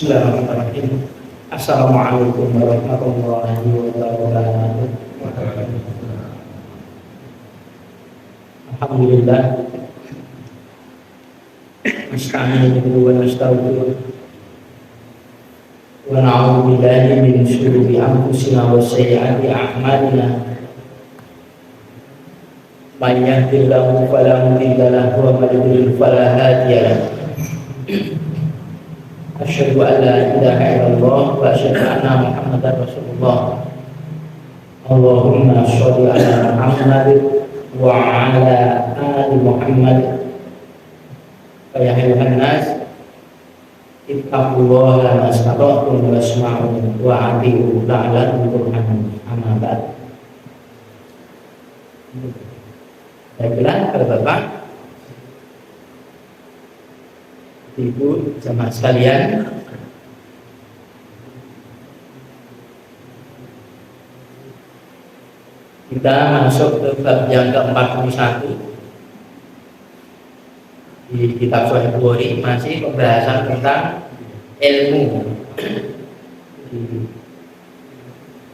Bismillahirrahmanirrahim. Assalamualaikum warahmatullahi wabarakatuh. Alhamdulillah. Nasta'inu wa nastaghfiruh. Wa na'udzu billahi min shururi anfusina wa sayyiati a'malina. Man yahdihillahu fala mudilla lahu wa man yudlil fala hadiya lahu. Asyhadu an la ilaha illallah wa asyhadu anna Muhammadar Rasulullah. Allahumma sholli ala Muhammad wa ala ali Muhammad. Ya ayyuhan nas ittaqullaha mastata'tum wasma'u wa ati'u la'allakum turhamun. Amma ba'd. Baiklah para bapak, ibu, jamaah sekalian, kita masuk ke bab yang ke-41 di kitab Sahih Bukhari, masih pembahasan tentang ilmu.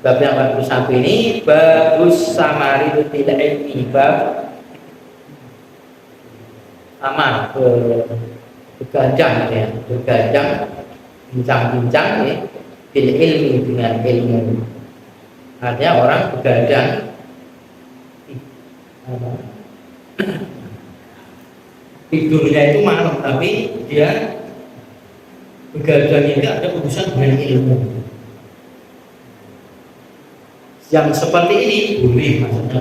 Bab yang ke-41 ini babus samari bil ilmi, bab amar bergajang ya, bergajang bincang-bincang ya, bil ilmi, dengan ilmu. Artinya orang begadang tidurnya itu malam, tapi dia begadang itu ada urusan dengan ilmu. Yang seperti ini boleh maksudnya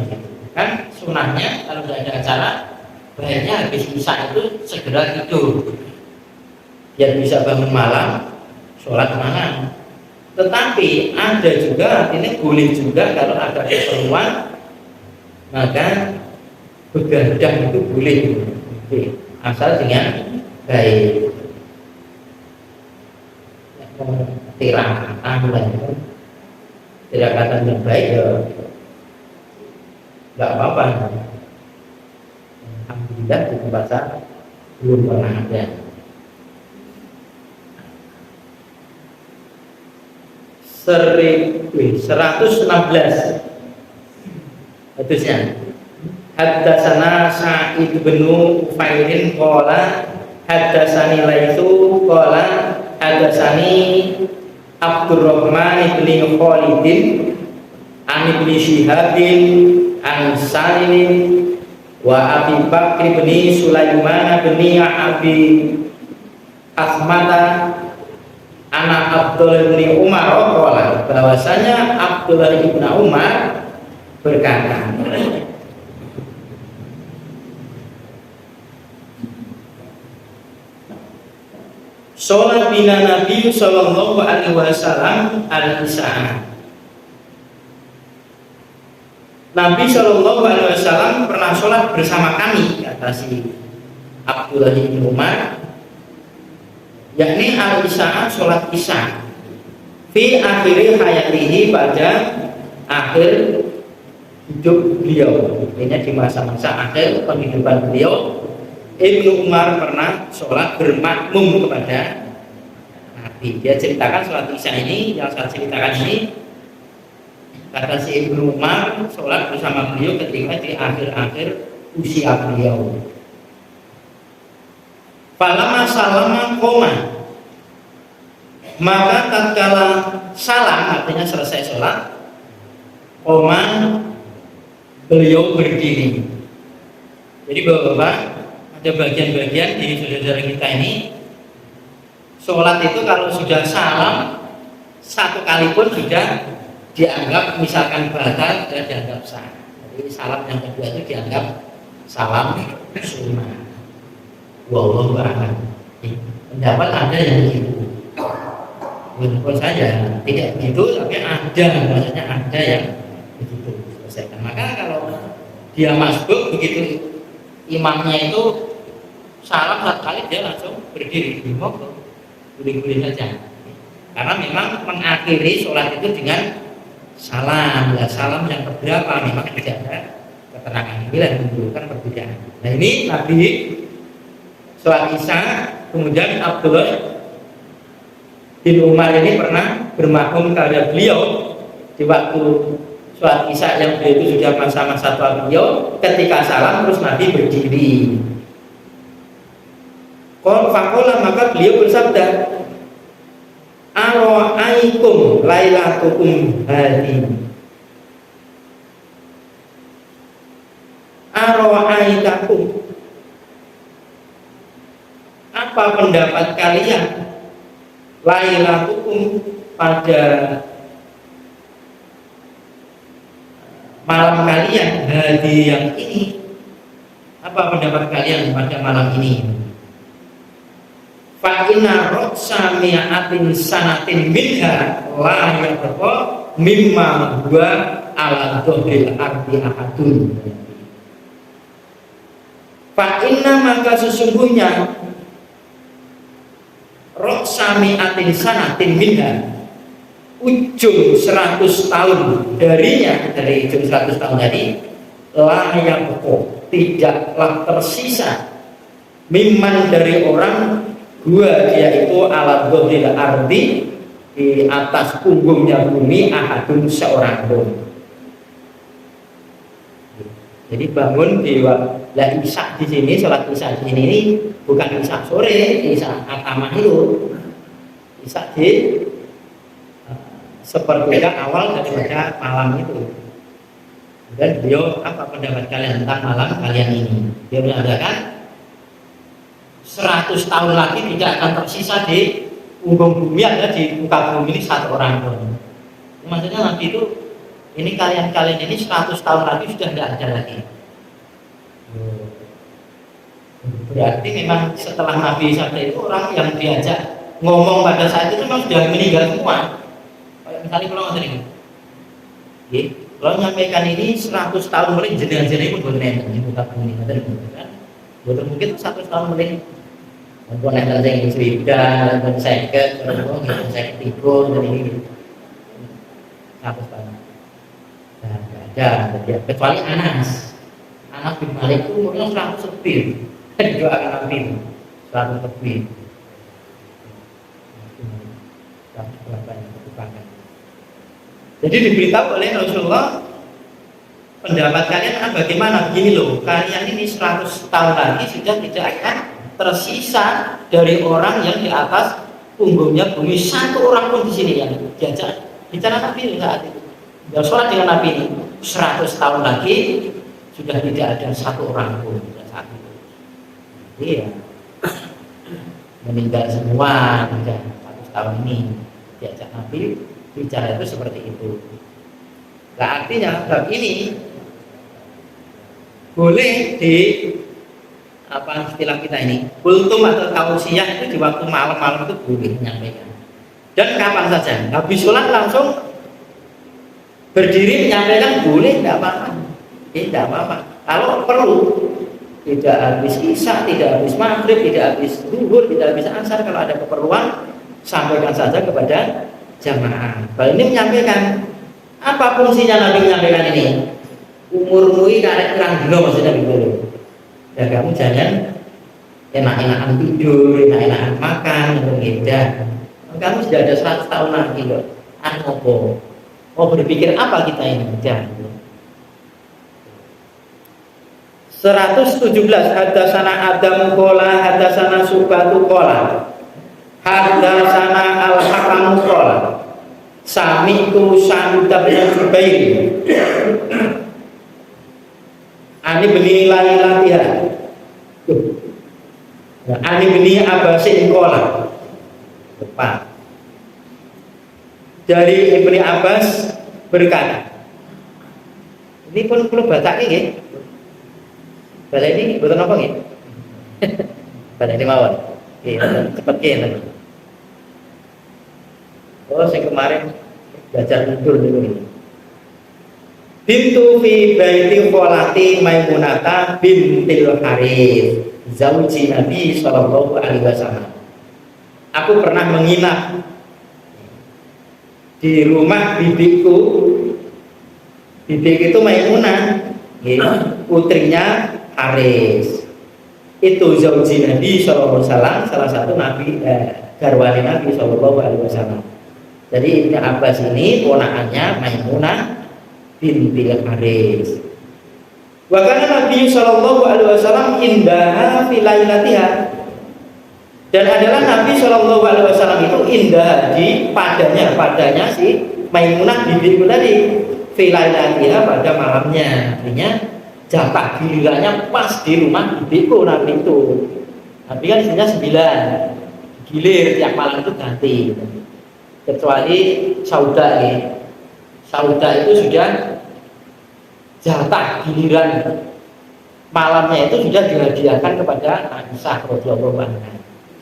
kan, sunahnya kalau tidak ada acara baiknya habis isya itu segera tidur biar bisa bangun malam sholat malam. Tetapi ada juga, artinya boleh juga kalau ada keperluan maka begadang itu boleh, asal dengan baik, tidak kata yang baik ya nggak apa-apa. Alhamdulillah di tempat saya belum pernah ada. Seri 116 hadisnya. Haddatsana Sa'id bin Ufairin qala haddatsani Laitsu qala haddatsani Abdurrahman bin Khalid an Ibnu Syihab an Salim wa Abi Bakr bin Sulaiman bin Abi Ahmad anak Abdullah bin Umar qala, bahwasanya Abdullah bin Umar berkata, sholat bina Nabi sallallahu alaihi wasallam al-isya. Nabi sallallahu alaihi wasallam pernah sholat bersama kami, kata si Abdullah bin Umar, yakni al-isya, sholat isya, fi akhiri hayatihi, pada akhir hidup beliau. Ini di masa-masa akhir penghidupan beliau, Ibnu Umar pernah sholat bermakmum kepada Nabi. Dia ceritakan sholat isya ini, yang saya ceritakan ini, kata si Ibnu Umar sholat bersama beliau ketika di akhir-akhir usia beliau. Falama salama koma, maka tatkala salam, artinya selesai sholat, koma, beliau berdiri. Jadi bapak-bapak, ada bagian-bagian di saudara kita ini, sholat itu kalau sudah salam satu kali pun sudah dianggap misalkan batal dan dianggap sah. Jadi salam yang kedua itu dianggap salam sunnah. Wallahu a'lam. Pendapat ada yang begitu. Menurut saya tidak begitu, tapi ada, maksudnya ada yang begitu selesaikan. Maka kalau dia masbuk begitu imamnya itu salam satu kali, dia langsung berdiri, boleh-boleh saja. Karena memang mengakhiri sholat itu dengan salam. Ya, salam yang keberapa memang tidak ada keterangan ini dan menunjukkan perbedaan. Nah ini Nabi sholat isya, kemudian Abdullah bin Umar ini pernah bermakmum kepada beliau di waktu sholat isya yang beliau itu sudah masa-masa tua beliau. Ketika salam terus Nabi berdiri. Fakola, maka beliau bersabda, Aro'aikum lailatukum hadi. Aro'aitakum, apa pendapat kalian lailatukum pada malam kalian hadi yang ini? Apa pendapat kalian pada malam ini? Fa inna roksa mi'atin sanatin minha la yabqa mimma huwa ala dhahril ardi ahadun. Fa inna, maka sesungguhnya roksa mi'atin sanatin minha, ujung 100 tahun darinya, dari ujung 100 tahun tadi, la yabqa, tidaklah tersisa, mimman, dari orang, gua dia itu alat dhahril ardi, di atas punggungnya bumi, ahadun, seorang pun. Jadi bangun di isya di sini, sholat isya di sini ini bukan isya sore, isya atamah itu, isya di sepertiga awal daripada malam itu. Dan beliau, apa pendapat kalian tentang malam kalian ini? Dia mengatakan 100 tahun lagi tidak akan tersisa di punggung bumi, ada di muka bumi ini satu orang pun. Maksudnya nanti itu, ini kalian ini 100 tahun lagi sudah tidak ada lagi. Berarti memang setelah Nabi sabda itu, orang yang diajak ngomong pada saat itu memang sudah meninggal semua. Kayak misalnya kalau ngomong ini, kalau menyampaikan ini 100 tahun mulai jenengan-jenengan pun boleh di muka bumi ini, kan? Mungkin 100 tahun mulai. Untuk yang terjadi sudah, untuk seket, untuk seket tiga, dan ini tahun. Nah, ada, kecuali Anas bin Malik itu umurnya 100 lebih, dan juga akan Nabi 100 lebih. Jadi diberitahu oleh Rasulullah, pendapat kalian bagaimana? Begini loh, kalian ini 100 tahun lagi sudah tidak akan tersisa dari orang yang di atas punggungnya bumi, satu orang pun di sini yang diajak bicara Nabi saat itu. Dan sholat dengan Nabi ini 100 tahun lagi sudah tidak ada satu orang pun saat itu. Iya, meninggal semua sudah 100 tahun ini diajak Nabi bicara itu seperti itu. Nah, artinya bab ini boleh di apa istilah kita ini, kultum atau tausiah itu di waktu malam-malam itu boleh menyampaikan. Dan kapan saja, habis sholat langsung berdiri menyampaikan boleh, tidak apa-apa. Tidak apa-apa. Kalau perlu, tidak habis isya, tidak habis maghrib, tidak habis zuhur, tidak habis asar, kalau ada keperluan sampaikan saja kepada jamaah. Kalau ini menyampaikan, apa fungsinya Nabi menyampaikan ini? Umurmu ini karek kurang dino, maksudnya begitu. Ya kamu jangan enak-enakan tidur, enak-enakan makan, menghindar. Kamu sudah ada 100 tahun lagi loh. Apa? Oh, berpikir apa kita ini? Jangan. 117 hadasana Adam qala hadasana Subatu qala hadasana Al-Hakam qala sami'tu Sa'id bin Jubair ani beni latihan. Ani beni Abbasin qala. Tepat. Dari Ibnu Abbas berkata. Ini pun perlu baca nggih. Baca ini betul apa nggih? Baca ini mawon. Nggih, cepet nggih. Oh, saya kemarin belajar mundur niku. Bintu fi baiti qolati Maimunata bintil Harits zauji Nabi sallallahu alaihi wasallam. Aku pernah menginap di rumah bibiku. Bibik itu Maimunah, putrinya Haris. Itu zauji Nabi sallallahu alaihi wasallam, salah satu nabi garwane Nabi Shallallahu Alaihi Wasallam. Jadi Ibnu Abbas ini ponakannya Maimunah bintil Haris. Wa kana Nabi Shallallahu Alaihi Wasallam indaha fi lailatiha. Dan adalah Nabi Shallallahu Alaihi Wasallam itu indah di padanya si Maimunah bibiku tadi fi lailatiha pada malamnya. Artinya jatah gilirannya pas di rumah bibiku Nabi itu. Nabi kan istrinya 9, gilir tiap malam itu ganti. Kecuali Sauda ya. Sauda itu sudah jatah giliran malamnya itu sudah dihadiahkan kepada Aisyah radhiyallahu anha,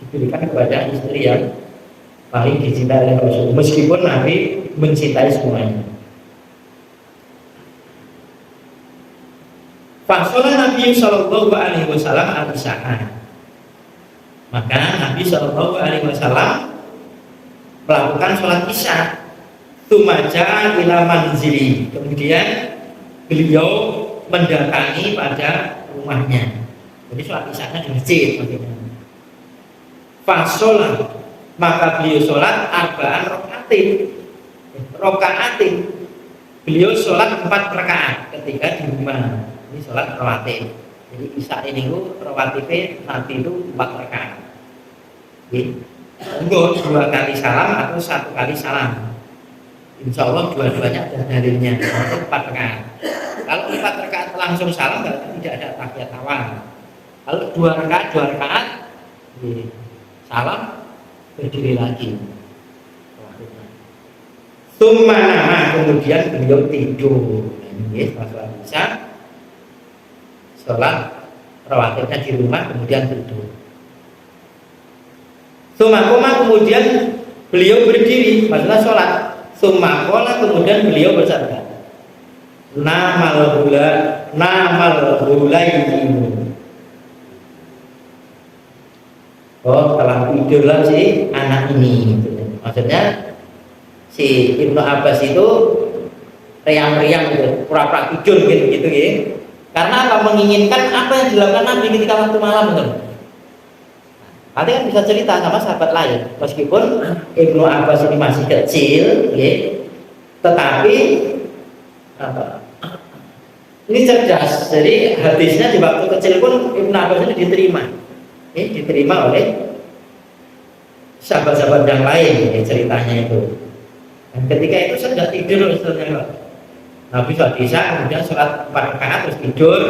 diberikan kepada istri yang paling dicintai oleh Rasul, meskipun Nabi mencintai semuanya. Fasolah Nabi Shallallahu Alaihi Wasallam al-Isya'a, maka Nabi Shallallahu Alaihi Wasallam melakukan sholat isya. Tumaja ila manzili, kemudian beliau mendatangi pada rumahnya. Jadi sholat isyanya di masjid maksudnya. Fasolah, maka beliau sholat arba'an rokaatin. Beliau sholat 4 rakaat ketika di rumah. Ini sholat rawatib. Jadi isya ini rawatibnya Nabi itu 4 rakaat. Enggak 2 kali salam atau 1 kali salam. Insya Allah dua-duanya ada dalilnya. Itu 4 rakaat. Kalau 4 rakaat langsung salam berarti tidak ada tahiyat awal. Kalau 2 rakaat salam berdiri lagi. Tsumma nama, kemudian beliau tidur. Ini setelah bisa sholat rawatibnya di rumah kemudian tidur. Sumakoma, kemudian beliau berdiri, maksudnya sholat. Sumakola, kemudian beliau bersabda, namal hulaimu. Oh, telah tidurlah si anak ini. Maksudnya si Ibnu Abbas itu riang-riang gitu, pura-pura tidur gitu ya. Karena apa? Menginginkan apa yang dilakukan Nabi ketika waktu malam itu. Nanti kan bisa cerita sama sahabat lain, meskipun Ibnu Abbas ini masih kecil, ya, tetapi ini cerdas. Jadi hadisnya di waktu kecil pun Ibnu Abbas ini diterima oleh sahabat-sahabat yang lain, ya, ceritanya itu. Dan ketika itu saya sudah tidur, Nabi sudah bisa, kemudian sholat 4 rakaat terus tidur,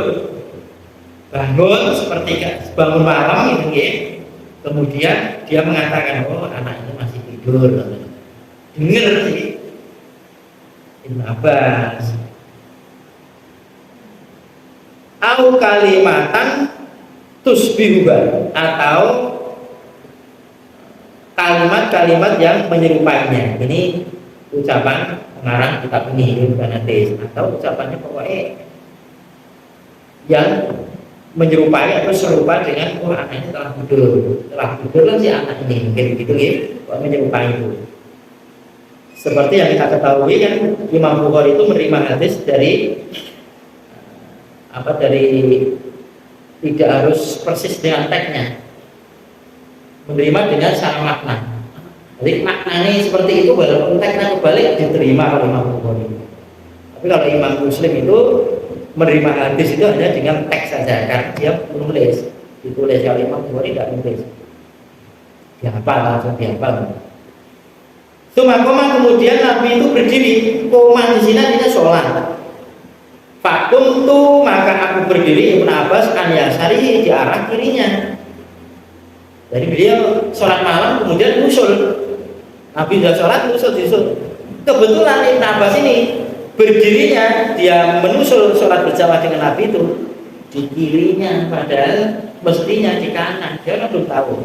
bangun seperti bangun malam gitu ya. Kemudian dia mengatakan, oh anak ini masih tidur. Dengar sih Ibnu Abbas. Au kalimatan tusbihuba, atau kalimat-kalimat yang menyerupainya. Ini ucapan pengarang kitab ini, bukan hadis, atau ucapannya pokoknya yang menyerupai atau serupa dengan anaknya telah tidur lah si anak ini, mungkin gitu ya, menyerupai itu. Seperti yang kita ketahui kan, Imam Bukhari itu menerima hadis dari tidak harus persis dengan teksnya, menerima dengan secara makna. Jadi maknanya seperti itu, walaupun teksnya kebalik diterima oleh Imam Bukhari. Tapi kalau Imam Muslim itu menerima hadis itu hanya dengan teks saja, karena dia menulis, ditulis oleh Imam Bukhari tidak menulis. Dihafal, langsung dihafal. Sumakoma, kemudian Nabi itu berdiri. Koma di sini artinya sholat. Fakum tu, maka aku berdiri, Ibnu Abbas an yasari, di arah kirinya. Jadi beliau sholat malam kemudian usul. Nabi sudah sholat, usul. Kebetulan Ibnu Abbas ini berdirinya, dia menusul sholat berjamaah dengan Nabi itu di kirinya, padahal mestinya di kanan. Dia kan belum tahu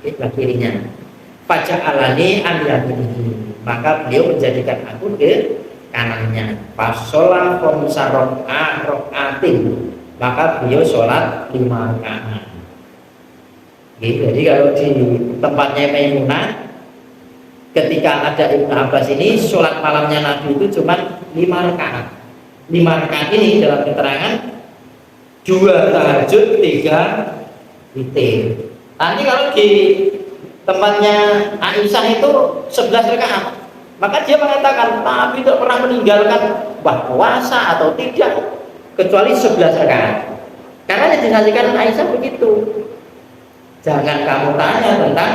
kiblat kirinya. Faja'alani an yaminihi, maka beliau menjadikan aku ke kanannya. Fasolah khomsa rokaatin, maka beliau sholat 5 rakaat. Jadi kalau di tempatnya Maimunah, ketika ada Ibnu Abbas ini, sholat malamnya Nabi itu cuma 5 rakaat. 5 rakaat ini dalam keterangan 2 tahajud, 3 witir. Nanti kalau di tempatnya Aisyah itu 11 rakaat. Maka dia mengatakan Nabi tidak pernah meninggalkan puasa atau tidak kecuali 11 rakaat. Karena yang disajikan Aisyah begitu. Jangan kamu tanya tentang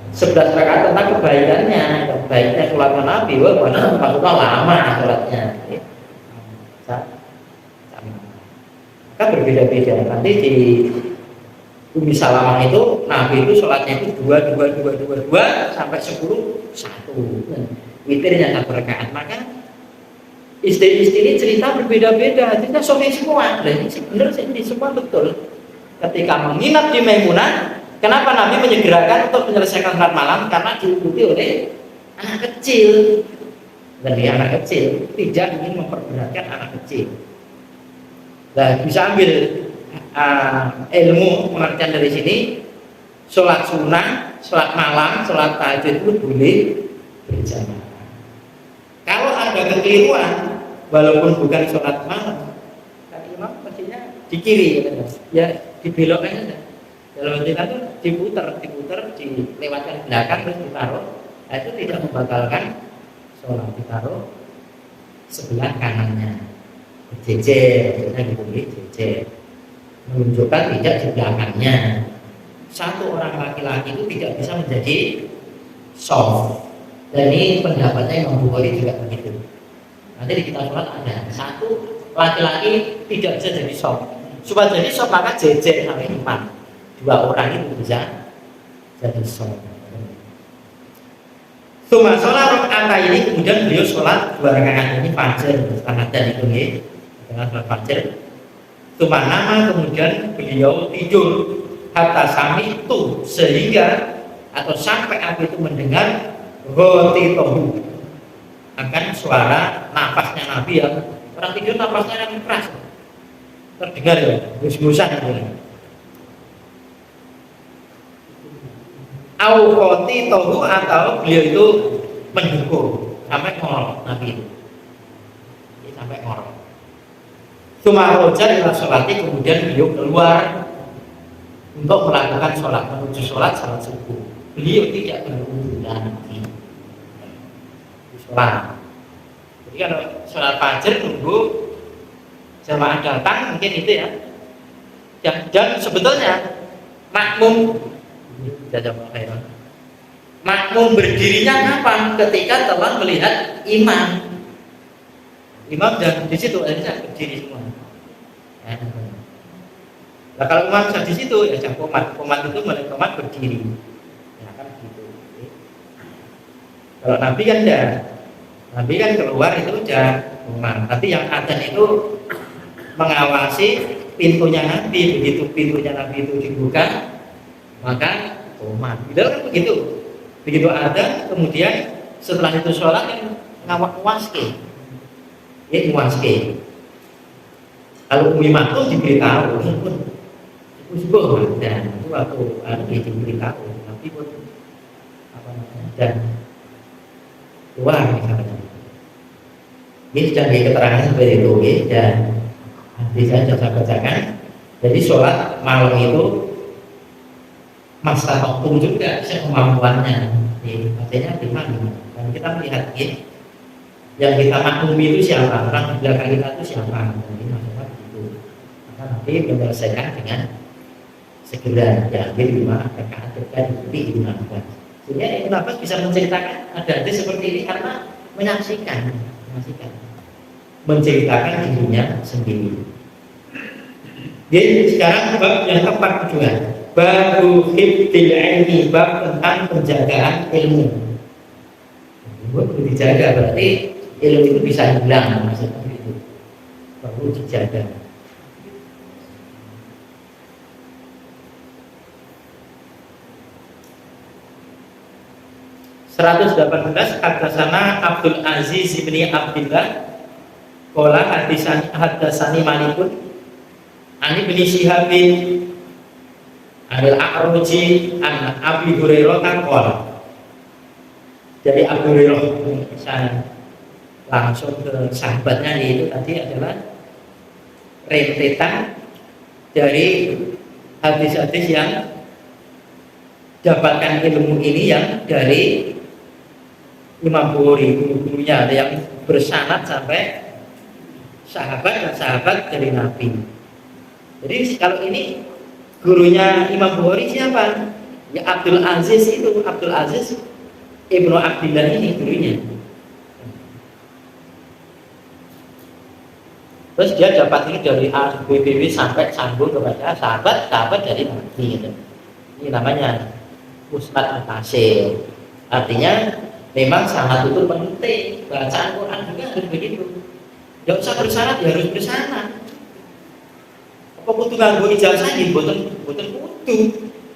11 rakaat tentang kebaikannya, baiknya sholat Nabi, maksudnya lama sholatnya. Maka berbeda-beda. Nanti di Ummi Salamah itu Nabi itu sholatnya itu 2 sampai 10 1. Witirnya 1 rakaat. Maka istri-istri ini cerita berbeda-beda, cerita sahih semua. Dan ini benar ini semua betul. Ketika menginap di Maimunah, kenapa Nabi menyegerakan untuk menyelesaikan sholat malam? Karena diikuti oleh anak kecil. Dan dia anak kecil tidak ingin memperberatkan anak kecil. Nah, bisa ambil ilmu pengertian dari sini. Sholat sunnah, sholat malam, sholat tahajud itu boleh berjamaah. Kalau ada kekeliruan, walaupun bukan sholat malam, kan imam mestinya di kiri, ya dibelokkan saja. Dalam artian itu diputar, dilewatkan belakang terus ditaruh. Nah, itu tidak membatalkan sholat, ditaruh sebelah kanannya. Jejer, kita diberi jejer, menunjukkan tidak di belakangnya. Satu orang laki-laki itu tidak bisa menjadi soft. Dan ini pendapatnya Imam Bukhari juga begitu. Nanti di kitab sholat ada satu laki-laki tidak bisa jadi soft. Supaya jadi soft maka jejer sampai 4. 2 orang itu bisa jadi soft. Suma sholat rakaat ini kemudian beliau sholat 2 rakaat ini fajar setengah dan itu nih dengan sholat fajar. Suma nama kemudian beliau tidur hatta sami itu sehingga atau sampai aku itu mendengar roti tohu akan suara nafasnya Nabi yang orang tidur nafasnya yang keras terdengar ya gus-gusan gitu. Au roti tohu atau beliau itu mendukung sampai ngorok Nabi itu. Jadi sampai ngorok. Sumaroja ila sholati kemudian beliau keluar untuk melakukan sholat menuju sholat subuh. Beliau tidak berwudu lagi. Sholat. Jadi kalau sholat fajar tunggu jamaah datang mungkin itu ya. Dan sebetulnya makmum berdirinya kapan? Ketika telah melihat imam. Imam dan di situ akhirnya berdiri semua. Nah, kalau imam di situ ya jam komat itu mulai komat berdiri. Ya kan gitu. Kalau Nabi kan enggak. Nabi kan keluar itu udah komat. Tapi yang adzan itu mengawasi pintunya Nabi. Begitu pintunya Nabi itu dibuka, maka komat. Beliau kan begitu. Begitu adzan, kemudian setelah itu sholat yang ngawak waske. Ya waske. Kalau Umi Maktum diberitahu, dan itu waktu dia diberitahu, tapi pun apa namanya dan keluar misalnya. Ini sudah di keterangan seperti itu, dan nanti saya coba bacakan. Jadi sholat malam itu masa waktu juga kemampuannya, artinya gimana? Dan kita melihat yang kita maklumi itu siapa, orang di belakang kita itu siapa. Jadi maksudnya itu, maka nanti menyelesaikan dengan segera diambil 5 rakaat ketika diikuti Ibnu Abbas. Sehingga Ibnu Abbas bisa menceritakan ada seperti ini karena menyaksikan menceritakan dirinya sendiri. Jadi sekarang bab yang keempat kedua, babu hifdzil ilmi, bab tentang penjagaan ilmu. Perlu dijaga, berarti ilmu itu bisa hilang, maksudnya itu perlu dijaga. Haddatsana Abdul Aziz bin Abdullah qala haddatsani Malikun ani bin Syihab al-A'raji an Abi Hurairah qala. Jadi Abu Hurairah saya langsung ke sahabatnya itu tadi adalah rentetan dari hadis-hadis yang dapatkan ilmu ini yang dari Imam Bukhari, guru-gurunya yang bersanad sampai sahabat dan sahabat dari Nabi. Jadi kalau ini gurunya Imam Bukhari siapa? Ya Abdul Aziz itu, Abdul Aziz Ibnu Abdillah ini gurunya. Terus dia dapat ini dari A, B, B, B sampai sambung kepada sahabat dari Nabi. Gitu. Ini namanya Musnad Mutasil. Artinya memang sangat itu penting. Bacaan Quran juga harus begitu. Tidak usah bersanad, ya harus bersanad. Apa kudu nganggo ijazah ini? Boten kudu.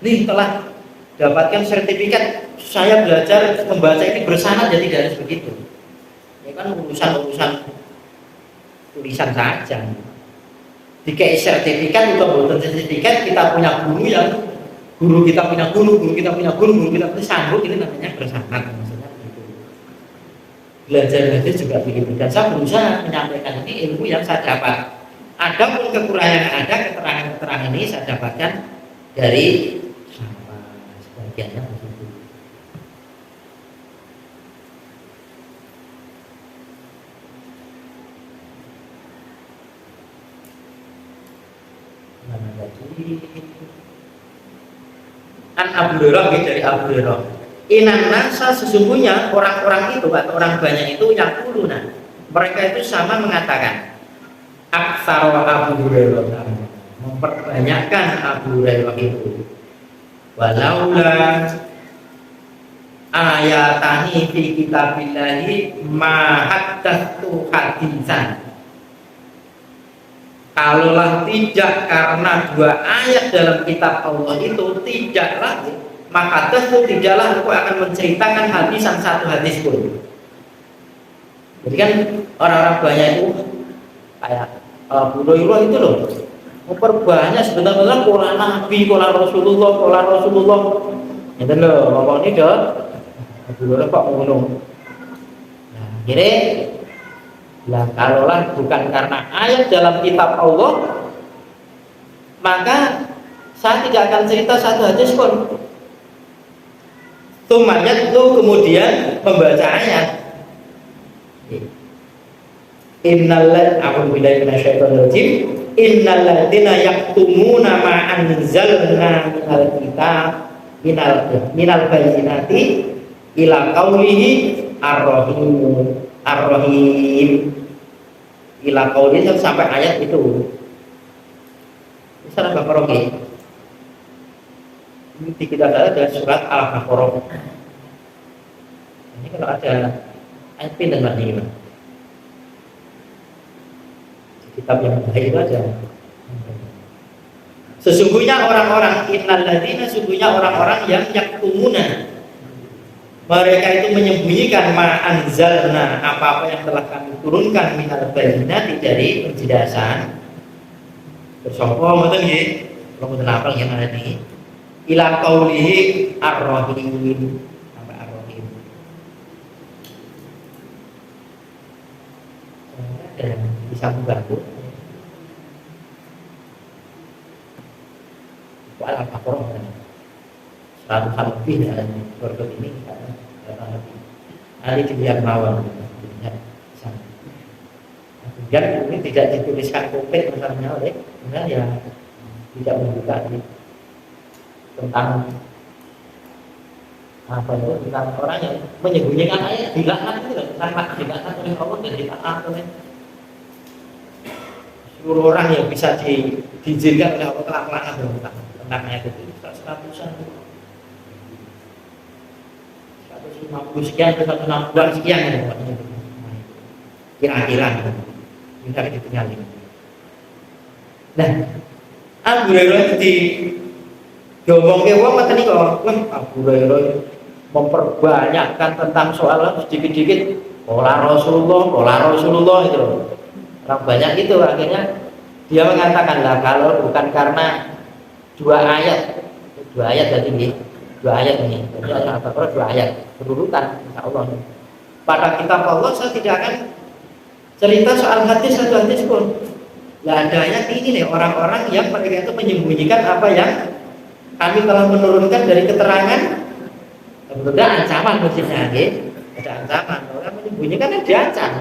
Nih telah dapatkan sertifikat saya belajar membaca ini bersanad, jadi tidak harus begitu. Ini kan urusan tulisan saja. Dikai sertifikat atau bukan sertifikat, kita punya guru yang guru kita punya guru kita punya sanggup, ini namanya bersanad. Maksudnya begitu. Belajar juga begitu. Dan saya berusaha menyampaikan ini ilmu yang saya dapat. Ada pun kekurangan ada, keterangan ini saya dapatkan dari sebagiannya begitu. An Abu Hurairah, dari Abu Hurairah, inan nasa, sesungguhnya orang-orang itu atau orang banyak itu yang kuluna, mereka itu sama mengatakan aksara Abu Hurairah, memperbanyakkan Abu Hurairah itu, walaula ayatani fi kitabillahi ma haddatsu hadisan. Kalaulah tidak karena dua ayat dalam kitab Allah itu, tidaklah maka itu tidaklah aku akan menceritakan hadisan satu hadis pun. Jadi kan orang-orang banyak itu kayak Abu Hurairah itu loh, memperbanyak sebenarnya pola Nabi, pola Rasulullah. Itu loh, pokoknya dah Abu Hurairah kok ngono. Nah, kira lah kalaulah bukan karena ayat dalam kitab Allah, maka saya tidak akan cerita satu hadis pun. Tumayat itu kemudian membaca ayat. Innal ladzina yaktumuna ma anzalna minal kitab minal bayyinati ila qaulihi Ar-Rahim ila qauli, sampai ayat itu. Misalnya Baqarah ini di kita ada surat Al-Baqarah. Ini kalau ada ayat pin dan mati kitab yang baik itu aja. Sesungguhnya orang-orang sesungguhnya orang-orang yang yaktumuna, mereka itu menyembunyikan ma anzalna, apa-apa yang telah kami turunkan minal bayyinati, dari penjelasan. Bersapa mboten nggih, kula mboten hafal yen ayat iki. Ila qaulihi Ar-Rahim, sampai Ar-Rahim. Dan bisa membantu. Al-Baqarah 100 lebih dalam produk ini hari dilihat mawar. Kemudian ini tidak dituliskan komplit misalnya oleh, kemudian ya tidak membuka tentang apa itu, tentang orang yang menyembunyikan ayat dilaknat itu, tentang dilaknat oleh Allah dan ditaat oleh seluruh orang yang bisa diizinkan oleh Allah kelak-kelakan tentang ayat itu 100-an. 150 sekian ke 160-an sekian ya, kira-kira bisa ditinggalin. Nah, Abu Hurairah itu diomongke wong ngoten niku, Abu Hurairah memperbanyakkan tentang soal sedikit-sedikit pola Rasulullah itu loh. Orang banyak itu akhirnya dia mengatakan, lah kalau bukan karena dua ayat tadi nih. Dua ayat ini, jadi Al-Baqarah 2 ayat berurutan, insya Allah. Pada kitab Allah saya tidak akan cerita soal hadis satu hadis pun. Lah ada ayat ini nih, orang-orang yang mereka itu menyembunyikan apa yang kami telah menurunkan dari keterangan, sebetulnya ancaman maksudnya, ada ancaman. Orang menyembunyikan kan diancam.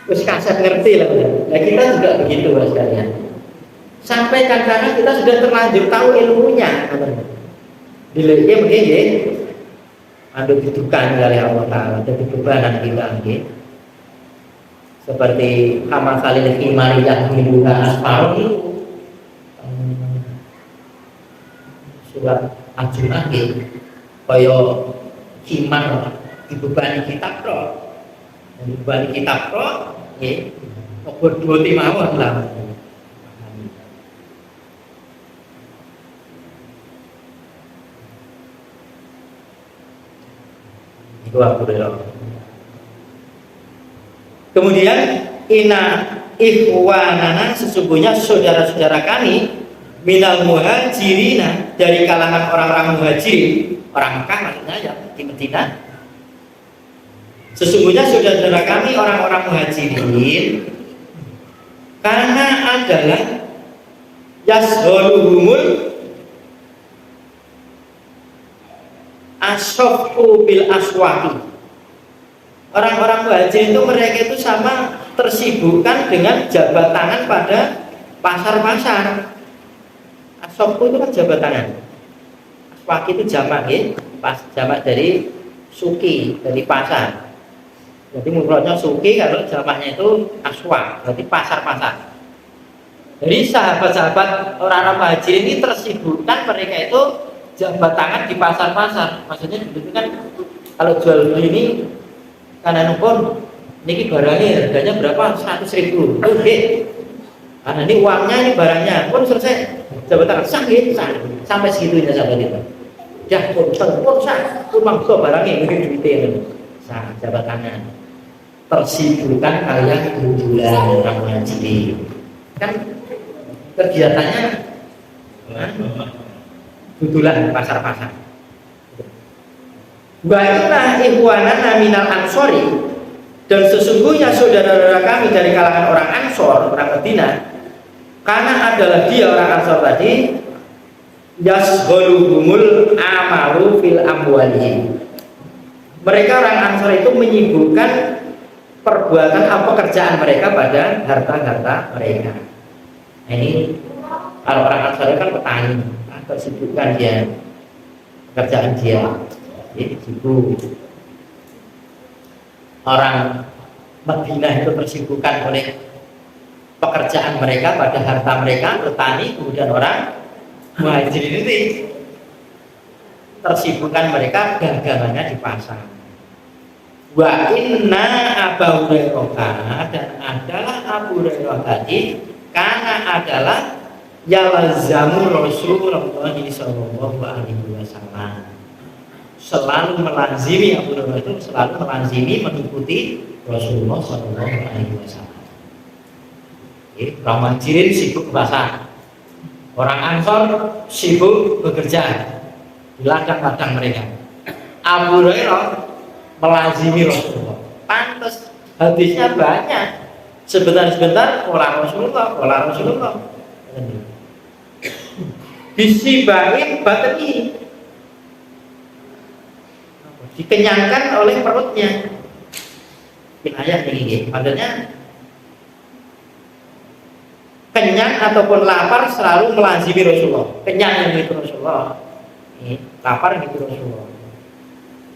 Terus kasar ngerti lah. Nah kita juga begitu mas kalian. Sampaikan karena kita sudah terlanjur tahu ilmunya. Bila dia begini, ada ditukan oleh Allah Taala, jadi bebanan kita ini. Seperti amal salih himari yang minduha asfarun itu surat Al-Jum'ah kaya himar dibebani kitab roh. Dibebani kitab roh nggih berdua mawon lah. Itu aku dulu. Kemudian ina ikhwanana sesungguhnya saudara-saudara kami minal muhajirina dari kalangan orang-orang muhajirin, orang Mekah maksudnya ya di Madinah. Sesungguhnya saudara-saudara kami orang-orang muhajirin karena adalah yasholuhumul ashofu bil aswaki. Orang-orang muhajirin itu mereka itu sama tersibukkan dengan jabat tangan pada pasar-pasar. Ashofu itu kan jabat tangan. Aswaki itu jamak ya, jamak dari suki, dari pasar. Jadi mufradnya suki, kalau jamaknya itu aswak, berarti pasar-pasar. Jadi sahabat-sahabat orang-orang muhajirin ini tersibukkan mereka itu jabat tangan di pasar-pasar. Maksudnya begitu kan, kalau jual beli ini karena pun ini barangnya harganya berapa? 100.000. Oke. Karena ini uangnya, ini barangnya pun selesai jabat tangan sakit sampai segitunya sahabat itu. Ya pun makso barangnya mungkin duitnya jabat tangan. Tersibukkan kalian berjualan orang muhajirin. Kan kegiatannya dudulan pasar-pasar. Wa inna ikhwanana minal ansori, dan sesungguhnya saudara-saudara kami dari kalangan orang Ansor, orang Madinah, karena adalah dia orang Ansor tadi yashghuluhumul amalu fil amwali. Mereka orang Ansor itu menyibukkan perbuatan atau pekerjaan mereka pada harta-harta mereka. Nah, ini kalau orang Ansor kan petani, atau sibukkan dia pekerjaan dia. Jadi sibuk. Orang Madinah itu tersibukkan oleh pekerjaan mereka pada harta mereka, petani. Kemudian orang muhajirin ini tersibukkan mereka dagangannya di pasar. Wa inna Abu Hurairah, dan adalah Abu Hurairah tadi karena adalah yalzamu Rasulullah sallallahu alaihi wasallam, selalu melazimi, Abu Hurairah itu selalu melazimi mengikuti Rasulullah sallallahu alaihi wasallam. Orang muhajirin sibuk ke pasar, orang Ansor sibuk bekerja di ladang-ladang mereka. Abu Hurairah melazimi Rasulullah. Pantas hadisnya banyak. Sebentar-sebentar pola Rasulullah. Disibahin bateni, dikenyangkan oleh perutnya. Ayat ini, maksudnya kenyang ataupun lapar selalu melazimi Rasulullah. Kenyang yang itu Rasulullah, lapar yang itu Rasulullah.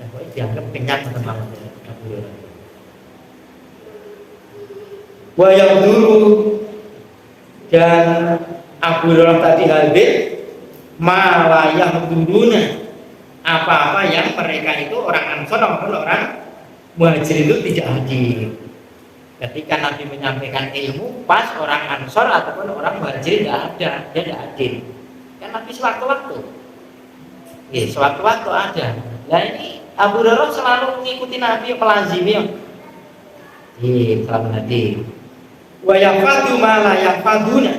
Dan kok dianggap kenyang teman-teman. Wa yang dulu, dan Abu Hurairah tadi hadir malayah dulunya, apa-apa yang mereka itu orang Ansor maupun orang Muhajirin itu tidak hadir. Ketika Nabi menyampaikan ilmu, pas orang Ansor ataupun orang Muhajirin tidak ada, dia tidak hadir. Kan Nabi sewaktu-waktu, sewaktu-waktu ada. Nah ini Abu Hurairah selalu mengikuti Nabi, melazimi, selalu hadir. Wa yafadu ma la yafaduna,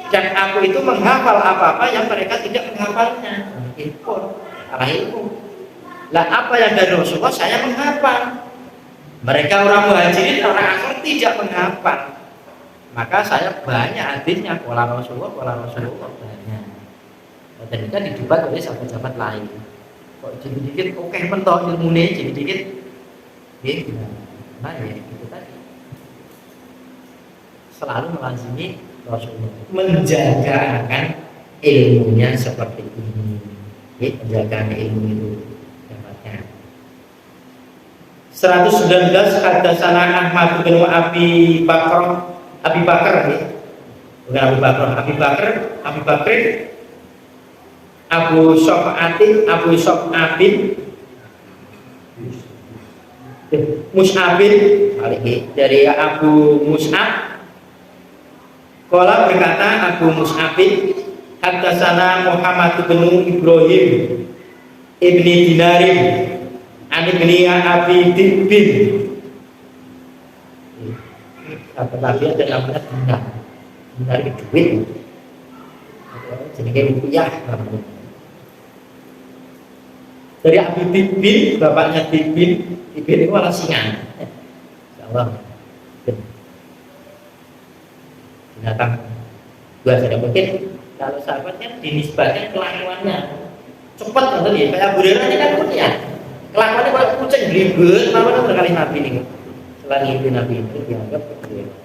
dan aku itu menghafal apa-apa yang mereka tidak menghafalnya. Itu arah ilmu. Lah apa yang dari Rasulullah saya menghafal. Mereka orang Muhajirin, orang Ansor tidak menghafal. Maka saya banyak hadisnya pola Rasulullah banyak. Dan kita didebat oleh sahabat-sahabat lain. Kok dikit-dikit oke mentok ilmunya, dikit-dikit nah ya itu tadi. Selalu melazimi Rasulullah, menjaga akan ilmunya seperti ini. Menjaga ilmu itu dapatnya. 119 hadatsana Ahmad bin Abi Bakar ya. Bukan Abi Bakar Abu Sof'atin Mus'abin dari Abu Mus'ab. Qala berkata Abu Mus'abin, haddatsana Muhammad bin Ibrahim ibni Dinarin an ibni Abi Dibbin. Tapi ada namanya Dinar itu duit. Jadi kayak rupiah. Dari Abi Dibbin, bapaknya Dibbin itu malah singa. Insyaallah. Binatang biasa ada mungkin kalau sahabatnya dinisbatkan kelakuannya cepat kan tadi kayak Abu Hurairah ini kan pun ya kelakuannya kayak kucing ribet malah berkali Nabi ini selain itu Nabi itu dianggap begitu.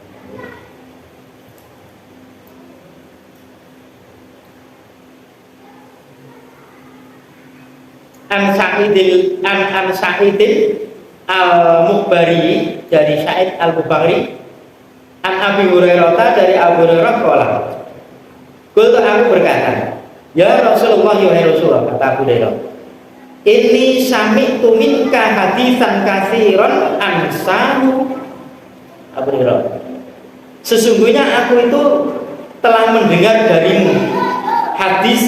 An Sa'idin Al-Mukhbari dari Sa'id Al-Mukhbari An Abi Hurairah dari Abu Hurairah qala qultu aku berkata ya Rasulullah ya Rasulullah kata Abu Hurairah ini sami'tu minka hadisan katsiran ansahu Abu Hurairah sesungguhnya aku itu telah mendengar darimu hadis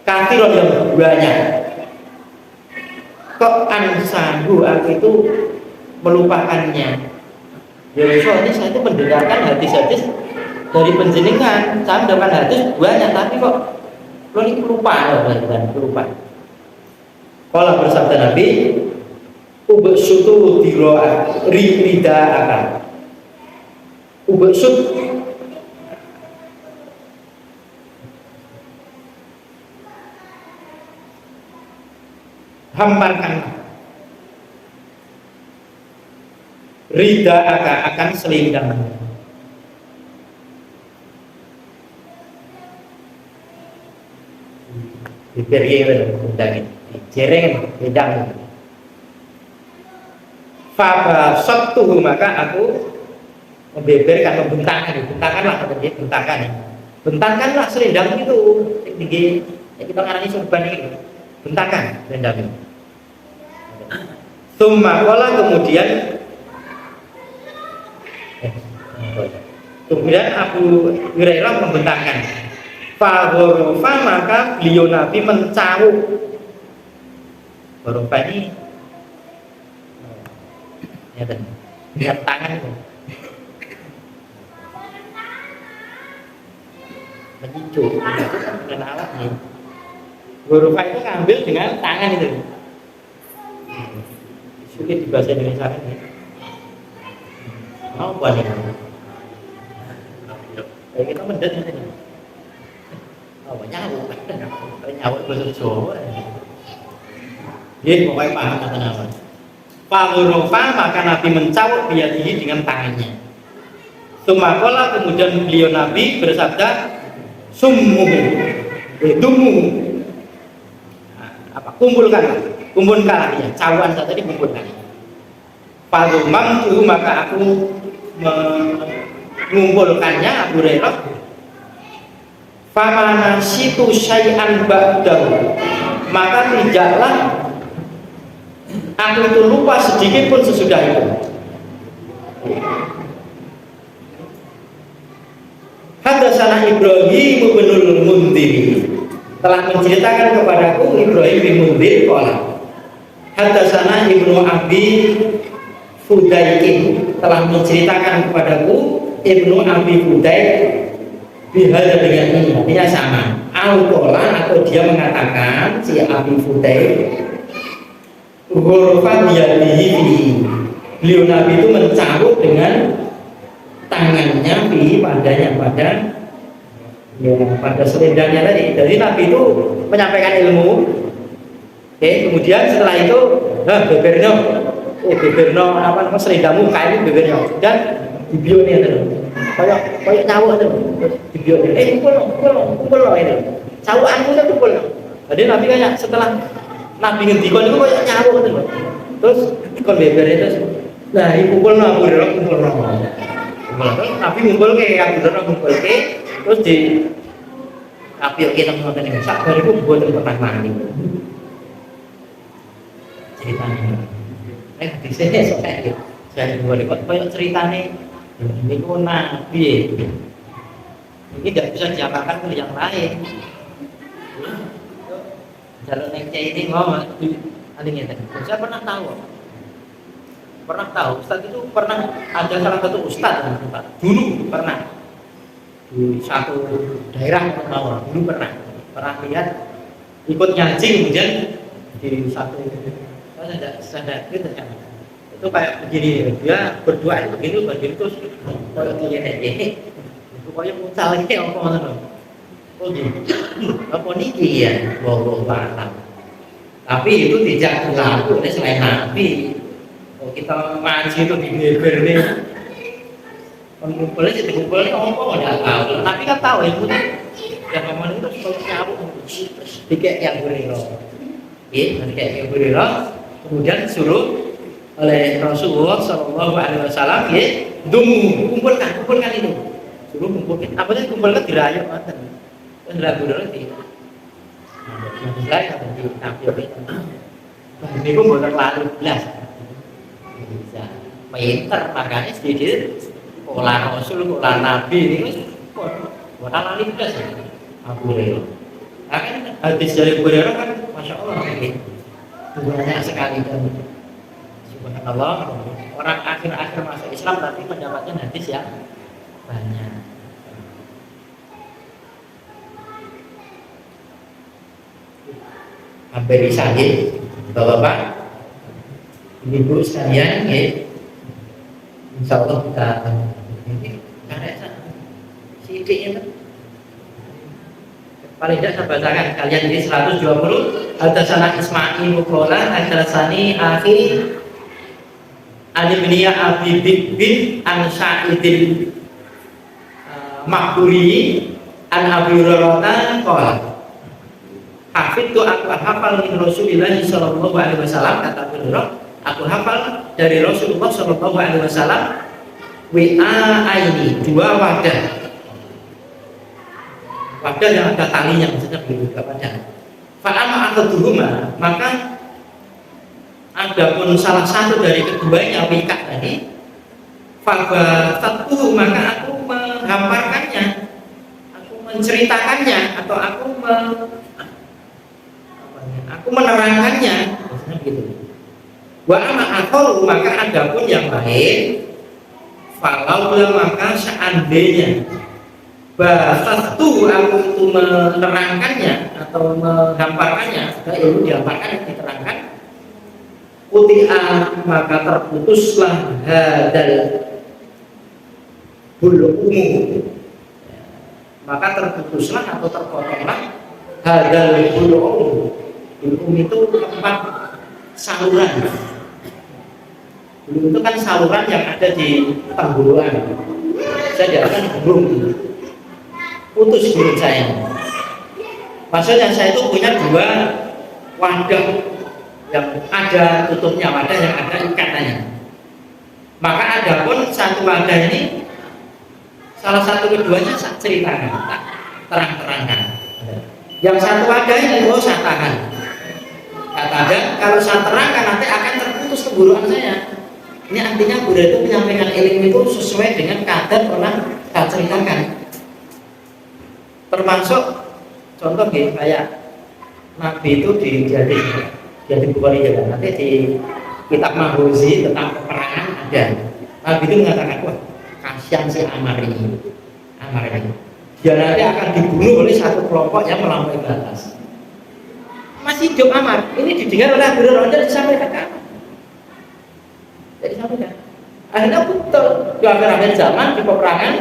katsiran yang banyak kok ansahu aku itu melupakannya. Ya Rasul, ini saya itu mendengarkan hadis-hadis dari penjenengan. Saya mendengarkan hadis banyak, tapi kok lo ini lupa, lupa. Kalau bersabda Nabi, ubeksutu rida akan. Ubeksut hamparkan. Rida akan selindang. Diberi undangin, jereng bidang. Faba sabtuhu maka aku membeberkan, bentangkanlah selendang itu tinggi. Ya kita ngarani sorban ini, bentangkan selendang itu. Kemudian Abu Hurairah membentangkan Fahorofa maka beliau Nabi mencawuk. Horofa ini lihat tangan itu menyicu dengan alat nih. Horofa itu ngambil dengan tangan itu sulit di bahasa Indonesia ini. Mau buat ini kayak kita mendet ini. Oh, nyawuk bahasa Jawa. Dia pokoknya paham kata nama. Fahorofa maka Nabi mencawuk biyadihi dengan tangannya. Sumakola kemudian beliau Nabi bersabda summuhu dumu kumpulkan ya cawan saat tadi kumpulkan. Fahumam itu maka aku mengumpulkannya Abu Hurairah. Famana situ syai'an ba'dahu maka tidaklah aku itu lupa sedikit pun sesudah itu. Hadatsana Ibrahim bin Mundhir telah menceritakan kepadaku Ibrahim bin Mundhir qala hadatsana Ibnu Abi Fudaikin telah menceritakan kepadaku Ibnu Abi Fudaik bihada dengan ini artinya sama al-qola atau dia mengatakan si Abi Fudaik ghurfa biyadihi beliau Nabi itu mencabut dengan tangannya pada Ya, pada selendangnya tadi. Jadi Nabi itu menyampaikan ilmu. Oke, kemudian setelah itu, beberno apa namanya selendangmu kain beberno. Dan dibione itu. Kayak nyawuk itu. Dibione. Kumpul ini. Cawakanmu itu kumpul. Jadi Nabi kayak setelah Nabi ngendikon itu kayak nyawuk itu. Terus kon beber itu. Nah, kumpul Abu Hurairah kumpul. Nabi ngumpul ke Abu Hurairah kumpul ke terus di apil kita ngoten niku sabar iku mboten pernah mandi. Ceritane. Nek disene sok kayak saya boleh kok koyo ceritane niku Nabi. Ini tidak bisa diamalkan ke yang lain. Kalau nek ini mau alingnya tadi. Saya pernah tahu Ustaz itu pernah ada salah satu Ustaz dulu pernah di satu daerah dulu pernah lihat ikut ngaji kemudian di satu saya gitu kan itu kayak begini dia berdoa itu begini terus kayak gini itu kayak mucal kayak apa ngono oh gitu apa niki ya wallahu a'lam tapi itu tidak berlaku oleh selain Nabi. Oh, kita ngaji itu di nih kumpulnya jadi kumpulnya ngomong nggak tahu tapi kan tahu ilmu yang ngomong itu kalau nyabuk dikek yang beriro dikek yang beriro kemudian disuruh oleh Rasulullah SAW kumpulkan itu suruh kumpulkan apa sih kumpulkan dirayu kan dirayu dulu di lain atau di tampil ini pun boleh lalu belas bisa pinter makanya sedikit olah Rasul, olah Nabi ini buat lali belas ya Abu Hurairah. Nah kan hadis dari Abu Hurairah kan Masya Allah ini banyak sekali kan subhanallah orang akhir-akhir masuk Islam tapi mendapatkan hadis yang banyak. Hampir sahih Bapak-bapak Ibu sekalian ya insya Allah kita ini karena sidiknya paling tidak saya bacakan kalian ini 120 Hadasana Ismail Mukola Hadasani Akhi Adibniya Abi bin An Sa'idil Makburi An Abi Hurairah Qala Hafidtu aku hafal min Rasulillah sallallahu alaihi wasallam kata Abu Hurairah aku hafal dari Rasulullah sallallahu alaihi wasallam ini dua wadah yang ada talinya maksudnya begitu wadah. Fa'ama ahaduhuma maka adapun salah satu dari keduanya wikat tadi fabatatuhu maka aku menghamparkannya aku menceritakannya atau aku menerangkannya maksudnya begitu. Wa ama akhar maka adapun yang lain falau maka seandainya basastu aku itu menerangkannya atau menghamparkannya ilmu dihamparkan diterangkan uti'a maka terputuslah hadal bulu'umu maka terputuslah atau terpotonglah hadal bulu'umu itu tempat saluran. Dulu itu kan saluran yang ada di tenggorokan. Saya diarahkan burung, putus burung saya. Maksudnya saya itu punya dua wadah yang ada tutupnya, wadah yang ada ikatannya. Maka ada pun satu wadah ini, salah satu keduanya saya ceritakan, terang-terangkan. Yang satu wadah ini saya tahan. Kata kalau saya terangkan nanti akan terputus tenggorokan saya. Ini artinya Buddha itu menyampaikan ilmu itu sesuai dengan kadar pernah saya ceritakan. Termasuk contoh kayak Nabi itu jadi Bukhari juga. Nanti di kitab Mahuzi tentang peperangan ada. Nabi itu mengatakan wah kasihan si Amar ini. Dia nanti akan dibunuh oleh satu kelompok yang melampaui batas. Masih hidup Amar. Ini didengar oleh Abu Hurairah disampaikan ke Amar. Jadi sampaikan. Akhirnya betul di akhir-akhir zaman di peperangan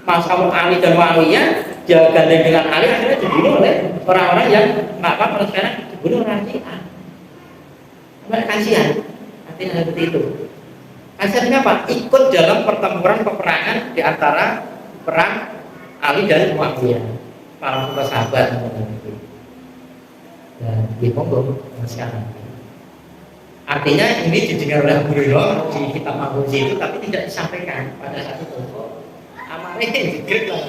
Mas Ali dan Muawiyah dia gandeng dengan Ali, akhirnya dibunuh oleh orang-orang yang nggak apa-apa sekarang dibunuh orang Syiah. Kasihan, artinya seperti itu. Kasihannya apa? Ikut dalam pertempuran peperangan di antara perang Ali dan Muawiyah, para sahabat. Dan di Kongo sekarang. Artinya ini didengar oleh Abu Hurairah di kitab Al-Bukhari itu, tapi tidak disampaikan pada saat itu. Amalnya dikritik lah.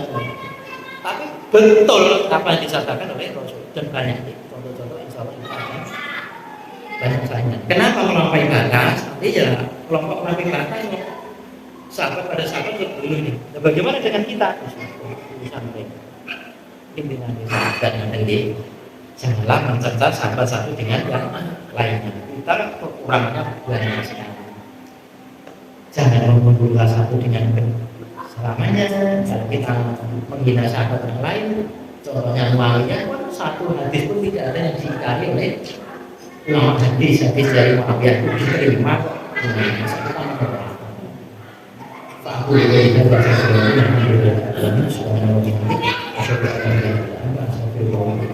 Tapi betul apa yang disampaikan oleh Rasul dan banyak contoh-contoh insya Allah banyak saja. Kenapa melampaui batas? Nanti ya kelompok melampaui batas sahabat pada sahabat dulu ini. Nah, bagaimana dengan kita? Sampai pimpinan sahabat yang tadi janganlah mencerca sahabat satu dengan yang lainnya. Kita kekurangannya banyak sekali. Jangan membunuh satu dengan selamanya. Kalau kita menghina sahabat yang lain, contohnya Muawiyah, satu hadis pun tidak ada yang diingkari oleh ulama hadis dari Muawiyah itu diterima.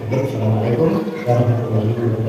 Assalamualaikum warahmatullahi wabarakatuh.